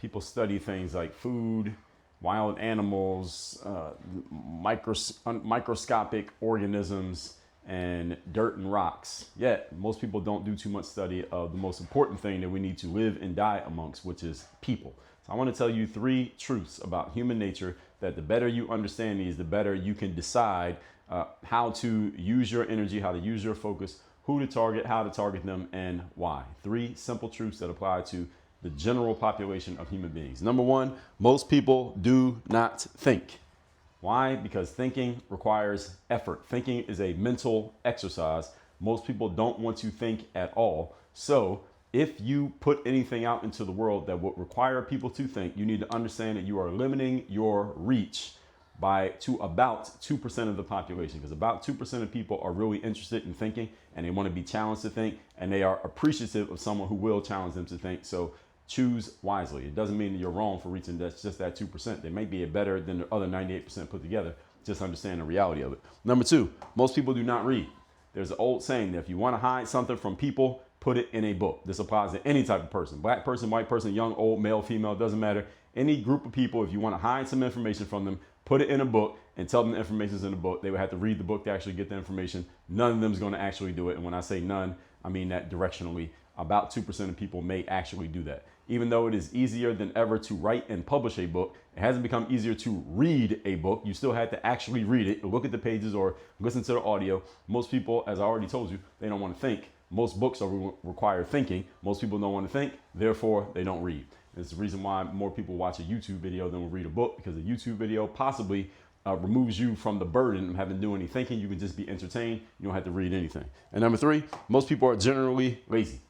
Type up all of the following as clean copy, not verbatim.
people study things like food, wild animals, microscopic organisms, and dirt and rocks. Yet most people don't do too much study of the most important thing that we need to live and die amongst, which is people. So I want to tell you 3 truths about human nature that the better you understand these, the better you can decide how to use your energy, how to use your focus, who to target, how to target them, and why. 3 simple truths that apply to the general population of human beings. Number 1, most people do not think. Why? Because thinking requires effort. Thinking is a mental exercise. Most people don't want to think at all. So if you put anything out into the world that would require people to think, you need to understand that you are limiting your reach to about 2% of the population, because about 2% of people are really interested in thinking and they want to be challenged to think, and they are appreciative of someone who will challenge them to think. So choose wisely. It doesn't mean that you're wrong for reaching just that 2%. They may be better than the other 98% put together. Just understand the reality of it. Number 2, most people do not read. There's an old saying that if you want to hide something from people, put it in a book. This applies to any type of person, black person, white person, young, old, male, female, doesn't matter. Any group of people, if you want to hide some information from them, put it in a book and tell them the information is in the book. They would have to read the book to actually get the information. None of them is going to actually do it. And when I say none, I mean that directionally. About 2% of people may actually do that. Even though it is easier than ever to write and publish a book, it hasn't become easier to read a book. You still had to actually read it, look at the pages or listen to the audio. Most people, as I already told you, they don't want to think. Most books require thinking. Most people don't want to think, therefore they don't read. It's the reason why more people watch a YouTube video than will read a book, because a YouTube video possibly removes you from the burden of having to do any thinking. You can just be entertained. You don't have to read anything. And number 3, most people are generally lazy.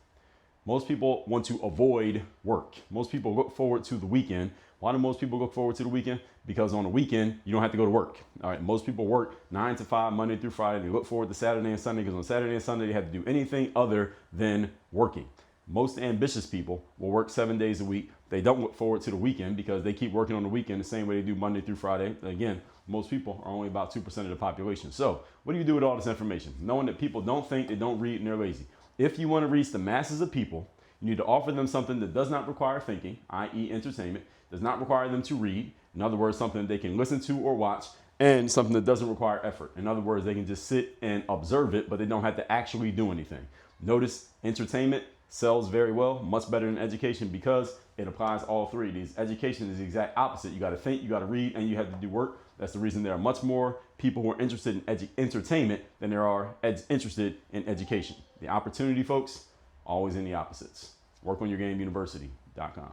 Most people want to avoid work. Most people look forward to the weekend. Why do most people look forward to the weekend? Because on the weekend, you don't have to go to work. All right. Most people work 9 to 5, Monday through Friday. They look forward to Saturday and Sunday, because on Saturday and Sunday, they have to do anything other than working. Most ambitious people will work 7 days a week. They don't look forward to the weekend because they keep working on the weekend the same way they do Monday through Friday. Again, most people are only about 2% of the population. So what do you do with all this information? Knowing that people don't think, they don't read, and they're lazy. If you want to reach the masses of people, you need to offer them something that does not require thinking, i.e. entertainment, does not require them to read. In other words, something they can listen to or watch, and something that doesn't require effort. In other words, they can just sit and observe it, but they don't have to actually do anything. Notice entertainment sells very well, much better than education, because it applies all 3 of these. Education is the exact opposite. You got to think, you got to read, and you have to do work. That's the reason there are much more people who are interested in entertainment than there are interested in education. The opportunity, folks, always in the opposites. WorkOnYourGameUniversity.com.